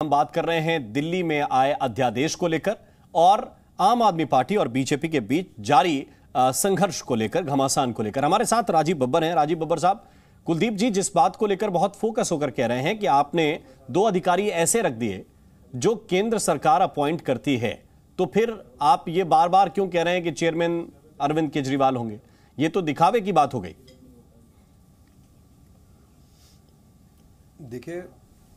हम बात कर रहे हैं दिल्ली में आए अध्यादेश को लेकर और आम आदमी पार्टी और बीजेपी के बीच जारी संघर्ष को लेकर, घमासान को लेकर। हमारे साथ राजीव बब्बर हैं। राजीव बब्बर साहब, कुलदीप जी जिस बात को लेकर बहुत फोकस होकर कह रहे हैं कि आपने 2 अधिकारी ऐसे रख दिए जो केंद्र सरकार अपॉइंट करती है, तो फिर आप ये बार बार क्यों कह रहे हैं कि चेयरमैन अरविंद केजरीवाल होंगे? ये तो दिखावे की बात हो गई। देखिए,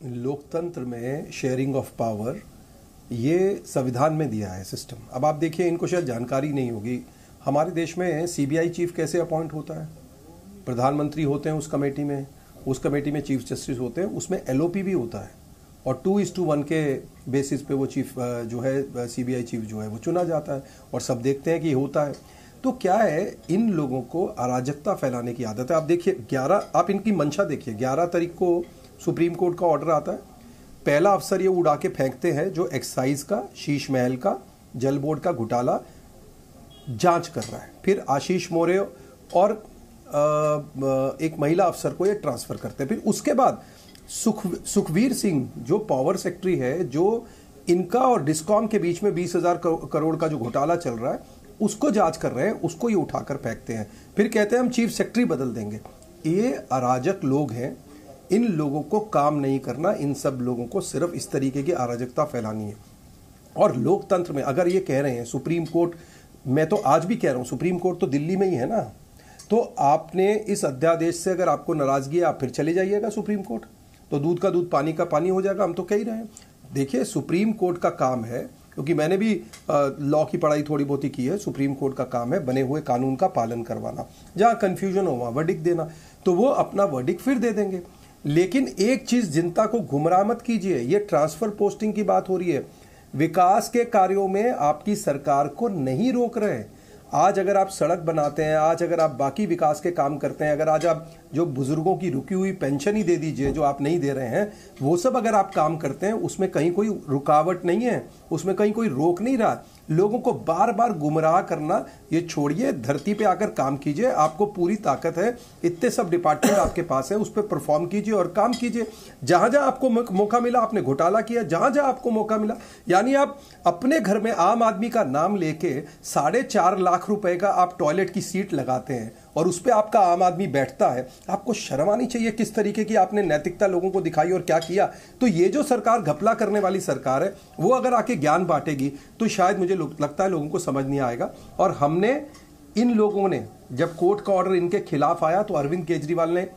लोकतंत्र में शेयरिंग ऑफ पावर ये संविधान में दिया है सिस्टम। अब आप देखिए, इनको शायद जानकारी नहीं होगी, हमारे देश में सीबीआई चीफ कैसे अपॉइंट होता है। प्रधानमंत्री होते हैं उस कमेटी में चीफ जस्टिस होते हैं, उसमें एलओपी भी होता है और 2:1 के बेसिस पे वो चीफ जो है सीबीआई चीफ जो है वो चुना जाता है और सब देखते हैं कि होता है। तो क्या है, इन लोगों को अराजकता फैलाने की आदत है। आप देखिए 11, आप इनकी मंशा देखिए, 11 तारीख को सुप्रीम कोर्ट का ऑर्डर आता है। पहला अफसर ये उड़ा के फेंकते हैं जो एक्साइज का, शीश महल का, जल बोर्ड का घोटाला जांच कर रहा है। फिर आशीष मौर्य और एक महिला अफसर को ये ट्रांसफर करते हैं। फिर उसके बाद सुखवीर सिंह जो पावर सेक्रेटरी है, जो इनका और डिस्कॉम के बीच में 20,000 करोड़ का जो घोटाला चल रहा है उसको जांच कर रहे हैं, उसको ये उठाकर फेंकते हैं। फिर कहते हैं हम चीफ सेक्रेटरी बदल देंगे। ये अराजक लोग हैं, इन लोगों को काम नहीं करना, इन सब लोगों को सिर्फ इस तरीके की अराजकता फैलानी है। और लोकतंत्र में अगर ये कह रहे हैं सुप्रीम कोर्ट, मैं तो आज भी कह रहा हूं सुप्रीम कोर्ट तो दिल्ली में ही है ना, तो आपने इस अध्यादेश से अगर आपको नाराजगी है आप फिर चले जाइएगा सुप्रीम कोर्ट, तो दूध का दूध पानी का पानी हो जाएगा। हम तो कह ही रहे हैं। देखिए, सुप्रीम कोर्ट का काम है, क्योंकि मैंने भी लॉ की पढ़ाई थोड़ी बहुत ही की है, सुप्रीम कोर्ट का काम है बने हुए कानून का पालन करवाना, जहां कंफ्यूजन हो वहां वर्डिक्ट देना, तो वो अपना वर्डिक्ट फिर दे देंगे। लेकिन एक चीज जनता को गुमराह मत कीजिए, ये ट्रांसफर पोस्टिंग की बात हो रही है, विकास के कार्यों में आपकी सरकार को नहीं रोक रहे। आज अगर आप सड़क बनाते हैं, आज अगर आप बाकी विकास के काम करते हैं, अगर आज आप जो बुजुर्गों की रुकी हुई पेंशन ही दे दीजिए जो आप नहीं दे रहे हैं, वो सब अगर आप काम करते हैं, उसमें कहीं कोई रुकावट नहीं है, उसमें कहीं कोई रोक नहीं रहा। लोगों को बार बार गुमराह करना ये छोड़िए, धरती पे आकर काम कीजिए। आपको पूरी ताकत है, इतने सब डिपार्टमेंट आपके पास है, उस पर परफॉर्म कीजिए और काम कीजिए। जहां जहां आपको मौका मिला आपने घोटाला किया, जहां जहां आपको मौका मिला, यानी आप अपने घर में आम आदमी का नाम लेके 4.5 लाख रुपए का आप टॉयलेट की सीट लगाते हैं और उस पर आपका आम आदमी बैठता है। आपको शर्म आनी चाहिए किस तरीके की आपने नैतिकता लोगों को दिखाई और क्या किया। तो ये जो सरकार घपला करने वाली सरकार है, वो अगर आके ज्ञान बांटेगी तो शायद मुझे लगता है लोगों को समझ नहीं आएगा। और हमने, इन लोगों ने, जब कोर्ट का ऑर्डर इनके खिलाफ आया तो अरविंद केजरीवाल ने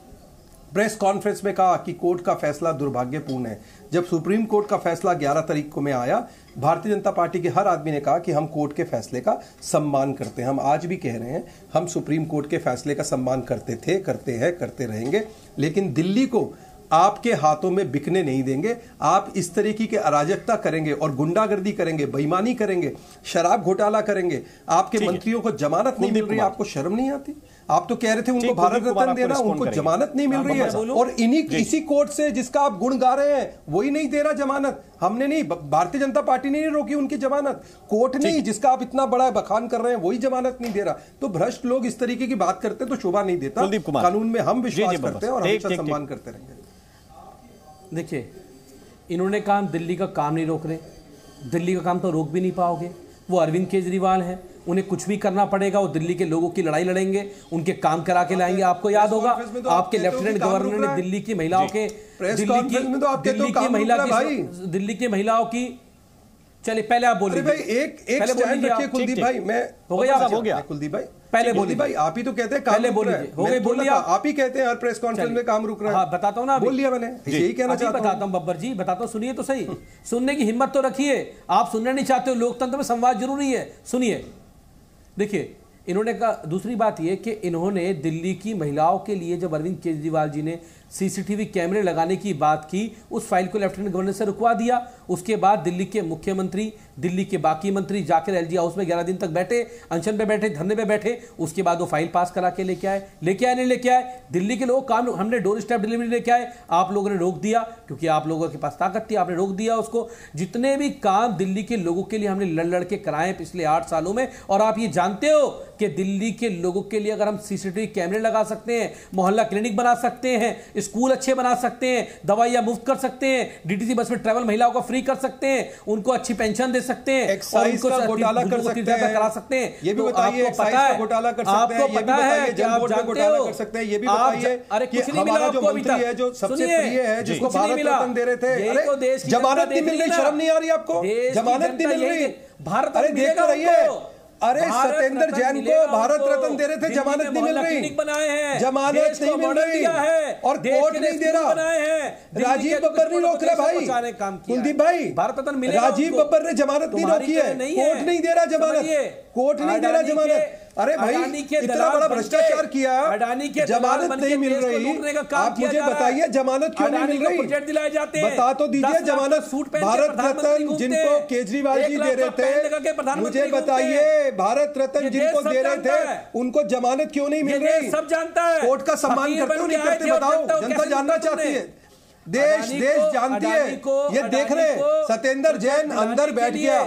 प्रेस कॉन्फ्रेंस में कहा कि कोर्ट का फैसला दुर्भाग्यपूर्ण है। जब सुप्रीम कोर्ट का फैसला 11 तारीख को में आया, भारतीय जनता पार्टी के हर आदमी ने कहा कि हम कोर्ट के फैसले का सम्मान करते हैं। हम आज भी कह रहे हैं, हम सुप्रीम कोर्ट के फैसले का सम्मान करते थे, करते हैं, करते रहेंगे। लेकिन दिल्ली को आपके हाथों में बिकने नहीं देंगे। आप इस तरीके के अराजकता करेंगे और गुंडागर्दी करेंगे, बेईमानी करेंगे, शराब घोटाला करेंगे, आपके मंत्रियों को जमानत नहीं मिल रही, आपको शर्म नहीं आती? आप तो कह रहे थे उनको भारत रत्न देना, उनको जमानत नहीं मिल रही है। और इसी कोर्ट से जिसका आप गुण गा रहे हैं वही नहीं दे रहा जमानत। हमने नहीं, भारतीय जनता पार्टी ने नहीं रोकी उनकी जमानत, कोर्ट नहीं, जिसका आप इतना बड़ा बखान कर रहे हैं वही जमानत नहीं दे रहा। तो भ्रष्ट लोग इस तरीके की बात करते हैं तो शोभा नहीं देता। कानून में हम विश्वास करते हैं और हमेशा सम्मान करते रहेंगे। देखिए, इन्होंने कहा दिल्ली का काम नहीं रोक रहे, दिल्ली का काम तो रोक भी नहीं पाओगे। वो अरविंद केजरीवाल हैं, उन्हें कुछ भी करना पड़ेगा, वो दिल्ली के लोगों की लड़ाई लड़ेंगे, उनके काम करा के लाएंगे। आपको याद होगा आपके लेफ्टिनेंट गवर्नर ने दिल्ली की महिलाओं के, दिल्ली की महिलाओं की, चलिए पहले आप बोलिए भाई, एक स्टैंड रखिए कुलदीप भाई। मैं हो गया कुलदीप भाई, पहले बोलिए भाई। आप ही तो कहते हैं पहले बोलिए, हो गए, बोलिए आप ही कहते हैं हर प्रेस कॉन्फ्रेंस में काम रुक रहा है। हाँ, बताता हूँ ना, बोल लिया मैंने, यही कहना चाहता हूँ। बताता हूँ बब्बर जी, बताता हूँ, सुनिए तो सही। सुनने की हिम्मत तो रखिए, आप सुनना नहीं चाहते हो। लोकतंत्र में संवाद जरूरी है, सुनिए। देखिए, इन्होंने कहा, दूसरी बात यह कि इन्होंने दिल्ली की महिलाओं के लिए जब अरविंद केजरीवाल जी ने सीसीटीवी कैमरे लगाने की बात की, उस फाइल को लेफ्टिनेंट गवर्नर से रुकवा दिया। उसके बाद दिल्ली के मुख्यमंत्री, दिल्ली के बाकी मंत्री जाकर एलजी हाउस में 11 दिन तक बैठे, अनशन पे बैठे, धरने पे बैठे। उसके बाद वो फाइल पास करा के लेके आए नहीं लेके आए। दिल्ली के लोग काम, हमने डोर स्टेप डिलीवरी लेके आए, आप लोगों ने रोक दिया, क्योंकि आप लोगों के पास ताकत थी, आपने रोक दिया उसको। जितने भी काम दिल्ली के लोगों के लिए हमने लड़ लड़ के कराए पिछले 8 सालों में, और आप ये जानते हो कि दिल्ली के लोगों के लिए अगर हम सीसीटीवी कैमरे लगा सकते हैं, मोहल्ला क्लिनिक बना सकते हैं, स्कूल अच्छे बना सकते हैं, दवाइयां मुफ्त कर सकते हैं, डीटीसी बस में ट्रैवल महिलाओं को फ्री कर सकते हैं, उनको अच्छी पेंशन दे सकते हैं, एक्साइज का घोटाला कर सकते हैं, करा सकते हैं। ये भी बताइए, एक्साइज का घोटाला कर सकते हैं, ये भी बताइए, जल बोर्ड में घोटाला कर सकते हैं, ये भी बताइए कि हमारा जो मंत्री है जो सबसे प्रिय है, जिसको भारत रत्न दे रहे थे, अरे जमानत नहीं मिल रही, शर्म नहीं आ रही आपको? जमानत नहीं मिल रही, भारत अरे देख तो रही है, अरे सत्येंद्र जैन को भारत रत्न दे रहे थे, जमानत नहीं मिल रही, जमानत नहीं मिल रही और कोर्ट नहीं दे रहा। राजीव बब्बर नहीं रोक रहा भाई, कुलदीप भाई, राजीव बब्बर ने जमानत नहीं रोकी है, कोर्ट नहीं दे रहा जमानत, कोर्ट नहीं दे रहा जमानत। अरे भाई इतना बड़ा भ्रष्टाचार किया, जमानत नहीं मिल रही, आप मुझे बताइए जमानत क्यों नहीं मिल रही? बता तो दीजिए जमानत। भारत रत्न जिनको केजरीवाल जी दे रहे थे, मुझे बताइए भारत रत्न जिनको दे रहे थे उनको जमानत क्यों नहीं मिल रही? सब जानता है, कोर्ट का सम्मान करते हो नहीं करते बताओ, जनता जानना चाहती है, देश जानती है, ये देख रहे हैं। सत्येंद्र जैन अंदर बैठ गया,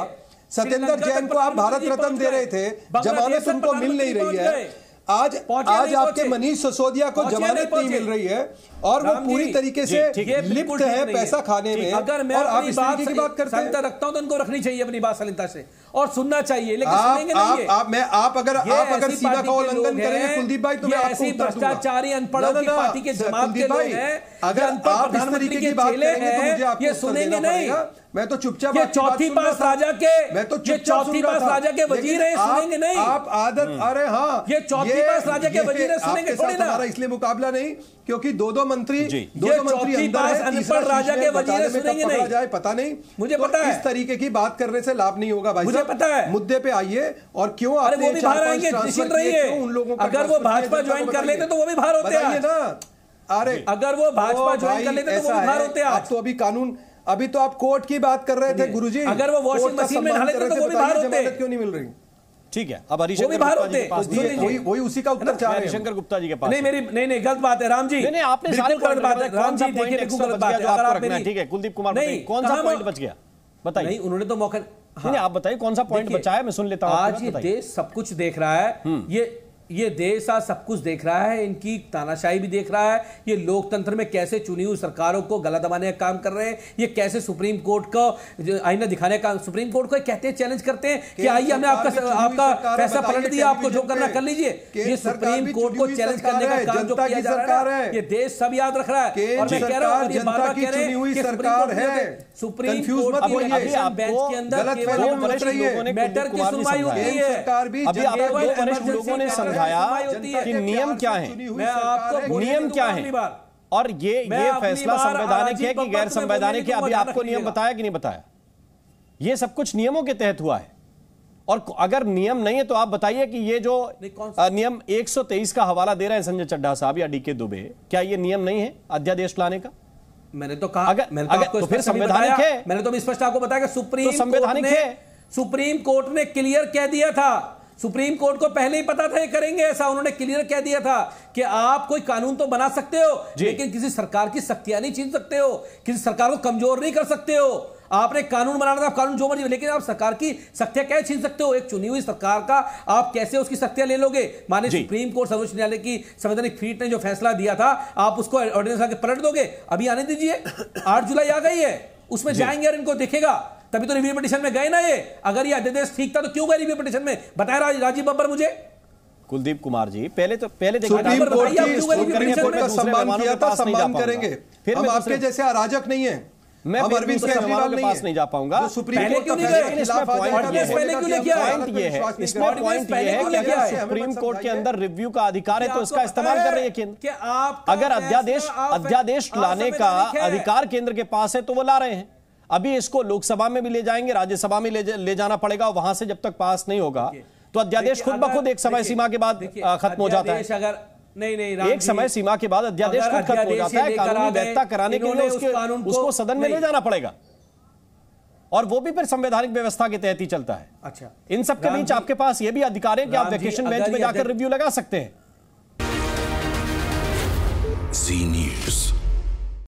सत्येंद्र जैन को आप भारत रत्न दे रहे थे, जमानत उनको मिल नहीं रही है। आज आपके मनीष सिसोदिया को जमानत नहीं मिल रही है और वो पूरी तरीके से लिप्त है पैसा खाने में। अगर मैं और आप अपनी इस तरीके की बात करते हैं, रखता हूं तो उनको रखनी चाहिए अपनी बात सलीलता से और सुनना चाहिए, लेकिन सुनेंगे नहीं। आप अगर सीमा का उल्लंघन करेंगे कुलदीप भाई तो मैं आपको भ्रष्टाचारी अनपढ़ों की पार्टी के दिमाग के लोग हैं, अगर आप इस तरीके की बात करेंगे तो मुझे आपको ये सुनेंगे नहीं। मैं तो चुपचाप चौथी पास राजा के, मैं तो चौथी पास राजा के वजीर हैं, सुनेंगे नहीं आप आदत। अरे हाँ, ये चौथी पास राजा के वजीर हैं, सुनेंगे थोड़ी ना। हमारा इसलिए मुकाबला नहीं क्योंकि दो मंत्री अंदर है, अनपढ़ राजा के वजीर हैं, सुनेंगे नहीं। जाए पता नहीं, मुझे पता है इस तरीके की बात करने से लाभ नहीं होगा भाई, मुझे पता है। मुद्दे पे आइए और क्यों अरे वो भी बाहर आएंगे, निश्चित रहिए। अगर वो भाजपा ज्वाइन कर लेते तो वो भी बाहर होते हैं ना। अरे अगर वो भाजपा ज्वाइन कर लेते तो वो भी बाहर होते हैं। आप तो अभी कानून, अभी तो आप कोर्ट की बात कर रहे थे गुरुजी, अगर वो वॉशिंग मशीन में डाले तो वो भी बाहर होते हैं, क्यों नहीं मिल रही? ठीक है, अब हरीशंकर वही उसी का उत्तर चाह रहे हैं हरीशंकर गुप्ता जी के पास। नहीं गलत बात है राम जी, नहीं आपने सारे गलत बात है। कौन सा पॉइंट एक्स्ट्रा बच गया जो आपको रखना है? ठीक है कुलदीप कुमार बताइए कौन सा पॉइंट बच गया, बताइए। नहीं उन्होंने तो मौका नहीं, आप बताइए कौन सा पॉइंट बचा है, मैं सुन लेता हूं। आज ये देश सब कुछ देख रहा है, ये देश आज सब कुछ देख रहा है, इनकी तानाशाही भी देख रहा है, ये लोकतंत्र में कैसे चुनी हुई सरकारों को गला दबाने का काम कर रहे हैं, ये कैसे सुप्रीम कोर्ट को आईना दिखाने का, सुप्रीम कोर्ट को कहते हैं, चैलेंज करते हैं कि आइए हमने आपका फैसला पलट दिया, आपको जो करना कर लीजिए। ये सुप्रीम कोर्ट को चैलेंज करने का काम जो किया जा रहा है, ये देश सब याद रख रहा है। और मैं कह रहा हूं, ये बार-बार कह रहे हैं कि सुप्रीम कोर्ट बेंच के अंदर केवल मैटर की सुनवाई होती है। अभी आपको दो वरिष्ठ लोगों ने समझाया कि नियम क्या है, नियम क्या है और ये फैसला संवैधानिक है कि गैर संवैधानिक है। अभी आपको नियम बताया कि नहीं बताया? ये सब कुछ नियमों के तहत हुआ है और अगर नियम नहीं है तो आप बताइए कि ये जो नियम 123 का हवाला दे रहे हैं संजय चड्ढा साहब या डीके दुबे, क्या ये नियम नहीं है अध्यादेश लाने का? मैंने तो कहा, अगर तो फिर संवैधानिक है। मैंने तो स्पष्ट आपको बताया कि सुप्रीम कोर्ट ने क्लियर कह दिया था, सुप्रीम कोर्ट को पहले ही पता था ये करेंगे ऐसा, उन्होंने क्लियर कह दिया था कि आप कोई कानून तो बना सकते हो लेकिन किसी सरकार की शक्तियां नहीं छीन सकते हो, किसी सरकार को कमजोर नहीं कर सकते हो। आपने कानून बनाना था, कानून जो मर्जी, लेकिन आप सरकार की शक्तियां कैसे छीन सकते हो? एक चुनी हुई सरकार का आप कैसे उसकी शक्तियां ले लोगे? माने सुप्रीम कोर्ट सर्वोच्च न्यायालय की संवैधानिक पीठ ने जो फैसला दिया था, आप उसको ऑर्डिनेंस आके पलट दोगे? अभी आने दीजिए, 8 जुलाई आ गई है, उसमें जाएंगे और इनको देखेगा, तभी तो रिव्यू पिटीशन में गए ना। ये अगर ये अध्यादेश ठीक था तो क्यों गए रिव्यू पिटीशन में? बताया राजीव बब्बर मुझे। कुलदीप कुमार जी पहले देखिए, सुप्रीम कोर्ट का सम्मान किया था, सम्मान करेंगे। फिर हम आपके जैसे अराजक नहीं है, मैं अरविंद केजरीवाल के पास नहीं जा पाऊंगा। सुप्रीम कोर्ट क्यों नहीं गए? इसमें पॉइंट ये है कि सुप्रीम कोर्ट के अंदर रिव्यू का अधिकार है तो इसका इस्तेमाल कर रही है केंद्र। अगर अध्यादेश लाने का अधिकार केंद्र के पास है तो वो ला रहे हैं। अभी इसको लोकसभा में भी ले जाएंगे, राज्यसभा में ले जाना पड़ेगा, वहां से जब तक पास नहीं होगा तो अध्यादेश खुद ब खुद एक समय सीमा के बाद खत्म हो जाता है। अगर नहीं एक समय सीमा के बाद अध्यादेश खुद खत्म हो जाता है, कानूनी वैधता कराने के लिए उसको सदन में ले जाना पड़ेगा और वो भी फिर संवैधानिक व्यवस्था के तहत ही चलता है। अच्छा, इन सब के बीच आपके पास ये भी अधिकार है कि आप वेकेशन बेंच में जाकर रिव्यू लगा सकते हैं। जी न्यूज़।